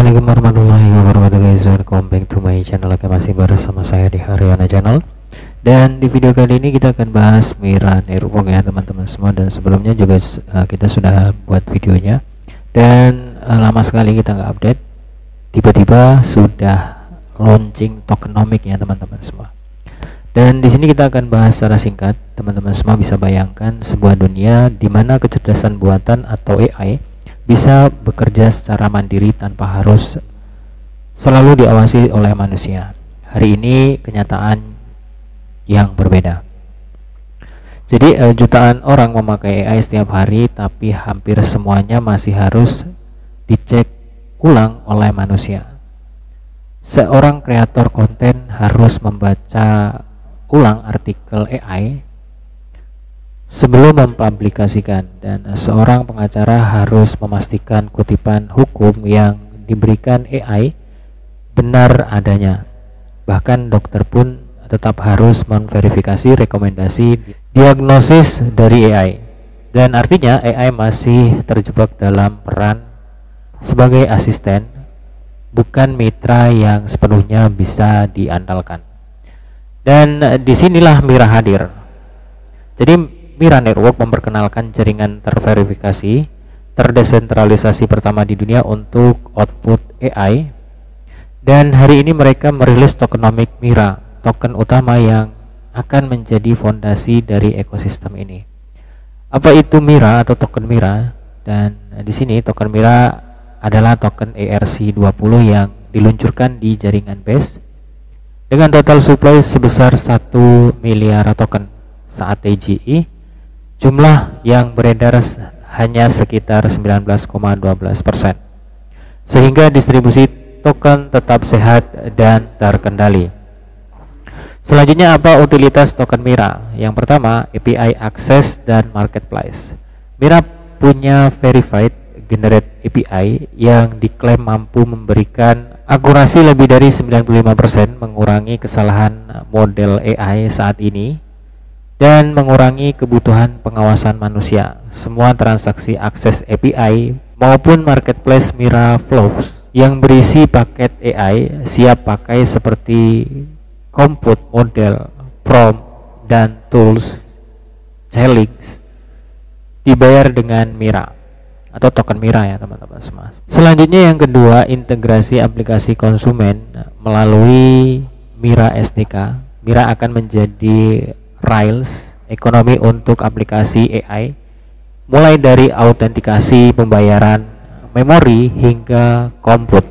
Assalamualaikum warahmatullahi wabarakatuh guys, welcome back to my channel. Oke, masih bersama saya di Haryana Channel. Dan di video kali ini kita akan bahas Mira Network ya teman-teman semua. Dan sebelumnya juga kita sudah buat videonya. Dan lama sekali kita nggak update. Tiba-tiba sudah launching tokenomic ya teman-teman semua. Dan di sini kita akan bahas secara singkat. Teman-teman semua bisa bayangkan sebuah dunia di mana kecerdasan buatan atau AI bisa bekerja secara mandiri tanpa harus selalu diawasi oleh manusia. Hari ini kenyataan yang berbeda. Jadi jutaan orang memakai AI setiap hari, tapi hampir semuanya masih harus dicek ulang oleh manusia. Seorang kreator konten harus membaca ulang artikel AI sebelum mempublikasikan, dan seorang pengacara harus memastikan kutipan hukum yang diberikan AI benar adanya. Bahkan dokter pun tetap harus memverifikasi rekomendasi diagnosis dari AI. Dan artinya AI masih terjebak dalam peran sebagai asisten, bukan mitra yang sepenuhnya bisa diandalkan. Dan disinilah Mira hadir. Jadi Mira Network memperkenalkan jaringan terverifikasi, terdesentralisasi pertama di dunia untuk output AI. Dan hari ini mereka merilis tokenomic Mira, token utama yang akan menjadi fondasi dari ekosistem ini. Apa itu Mira atau token Mira? Dan di sini token Mira adalah token ERC20 yang diluncurkan di jaringan Base dengan total supply sebesar 1 miliar token saat TGI. Jumlah yang beredar hanya sekitar 19,12%, sehingga distribusi token tetap sehat dan terkendali. Selanjutnya, apa utilitas token Mira? Yang pertama, API Access dan Marketplace. Mira punya Verified Generate API yang diklaim mampu memberikan akurasi lebih dari 95%, mengurangi kesalahan model AI saat ini dan mengurangi kebutuhan pengawasan manusia. Semua transaksi akses API maupun marketplace Mira Flows yang berisi paket AI siap pakai seperti compute model, prompt, dan tools challenge dibayar dengan Mira atau token Mira ya teman-teman semua. Selanjutnya yang kedua, integrasi aplikasi konsumen melalui Mira SDK. Mira akan menjadi Rails ekonomi untuk aplikasi AI, mulai dari autentikasi, pembayaran, memori, hingga compute.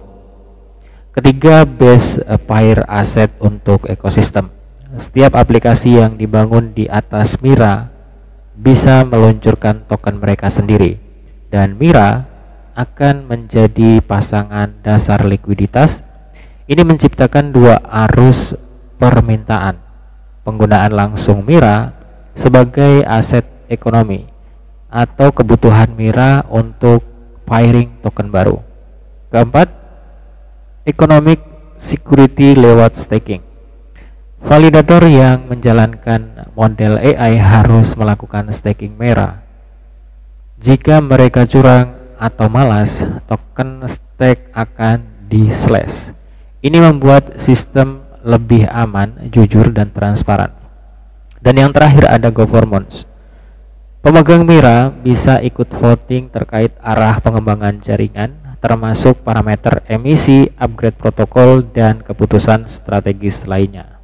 Ketiga, base pair asset untuk ekosistem. Setiap aplikasi yang dibangun di atas Mira bisa meluncurkan token mereka sendiri, dan Mira akan menjadi pasangan dasar likuiditas. Ini menciptakan dua arus permintaan: penggunaan langsung Mira sebagai aset ekonomi atau kebutuhan Mira untuk pairing token baru. Keempat, economic security lewat staking. Validator yang menjalankan model AI harus melakukan staking Mira. Jika mereka curang atau malas, token stake akan di-slash. Ini membuat sistem lebih aman, jujur, dan transparan. Dan yang terakhir ada governance. Pemegang Mira bisa ikut voting terkait arah pengembangan jaringan, termasuk parameter emisi, upgrade protokol, dan keputusan strategis lainnya.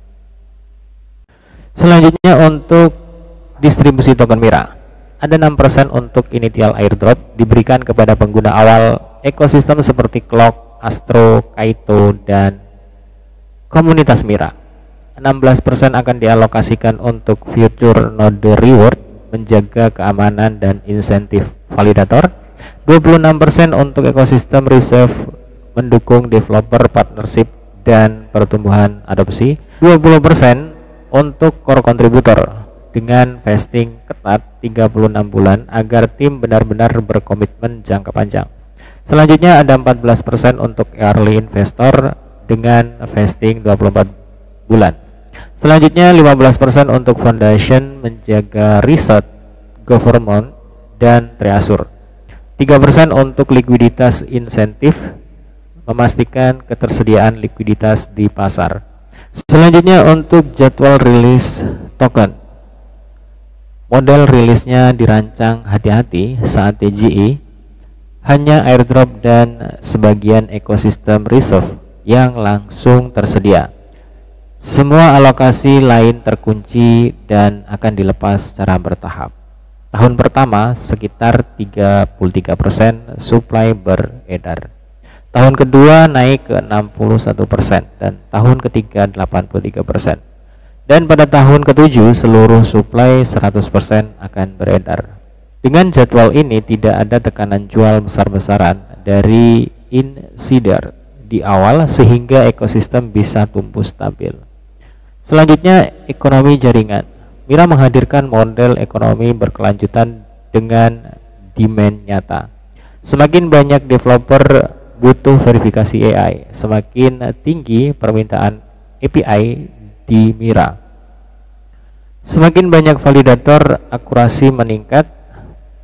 Selanjutnya untuk distribusi token Mira, ada 6% untuk initial airdrop diberikan kepada pengguna awal ekosistem seperti Clock, Astro, Kaito, dan komunitas Mira. 16% akan dialokasikan untuk future node reward, menjaga keamanan dan insentif validator. 26% untuk ekosistem reserve, mendukung developer partnership dan pertumbuhan adopsi. 20% untuk core contributor dengan vesting ketat 36 bulan agar tim benar-benar berkomitmen jangka panjang. Selanjutnya ada 14% untuk early investor dengan vesting 24 bulan. Selanjutnya 15% untuk foundation, menjaga riset, government, dan treasure. 3% untuk likuiditas insentif, memastikan ketersediaan likuiditas di pasar. Selanjutnya untuk jadwal rilis token. Model rilisnya dirancang hati-hati saat TGE, hanya airdrop dan sebagian ekosistem reserve yang langsung tersedia. Semua alokasi lain terkunci dan akan dilepas secara bertahap. Tahun pertama sekitar 33% supply beredar. Tahun kedua naik ke 61% dan tahun ketiga 83%. Dan pada tahun ketujuh seluruh supply 100% akan beredar. Dengan jadwal ini tidak ada tekanan jual besar-besaran dari insider di awal sehingga ekosistem bisa tumbuh stabil. Selanjutnya ekonomi jaringan. Mira menghadirkan model ekonomi berkelanjutan dengan demand nyata. Semakin banyak developer butuh verifikasi AI, semakin tinggi permintaan API di Mira. Semakin banyak validator, akurasi meningkat,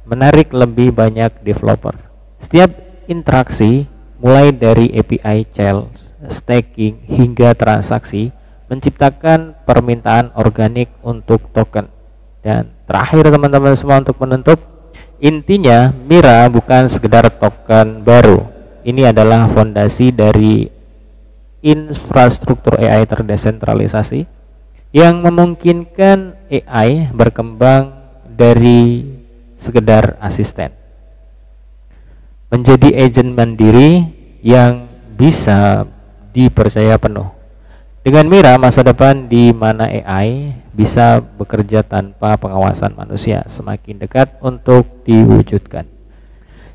menarik lebih banyak developer. Setiap interaksi mulai dari API child, staking hingga transaksi menciptakan permintaan organik untuk token. Dan terakhir teman-teman semua untuk menutup, intinya Mira bukan sekedar token baru. Ini adalah fondasi dari infrastruktur AI terdesentralisasi yang memungkinkan AI berkembang dari sekedar asisten menjadi agen mandiri yang bisa dipercaya penuh. Dengan Mira, masa depan di mana AI bisa bekerja tanpa pengawasan manusia semakin dekat untuk diwujudkan.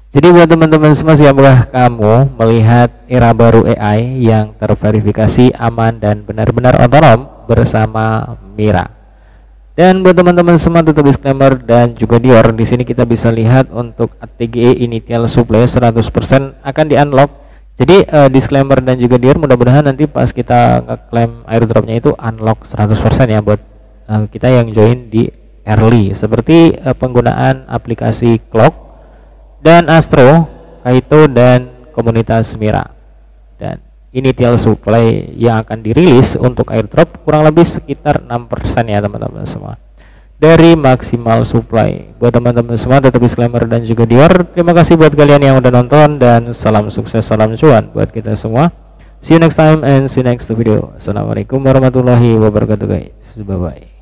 Jadi buat teman-teman semua, siapakah kamu melihat era baru AI yang terverifikasi, aman, dan benar-benar otonom bersama Mira? Dan buat teman-teman semua, tutup disclaimer dan juga Dior. Di sini kita bisa lihat untuk TGE initial supply 100% akan di-unlock. Jadi disclaimer dan juga Dior, mudah-mudahan nanti pas kita ngeklaim airdropnya itu unlock 100% ya buat kita yang join di early, seperti penggunaan aplikasi Clock dan Astro, Kaito, dan komunitas Mira. Dan initial supply yang akan dirilis untuk airdrop kurang lebih sekitar 6% ya teman-teman semua dari maksimal supply. Buat teman-teman semua, tetap disclaimer dan juga Dior. Terima kasih buat kalian yang udah nonton dan salam sukses, salam cuan buat kita semua. See you next time and see you next video. Assalamualaikum warahmatullahi wabarakatuh guys. Bye bye.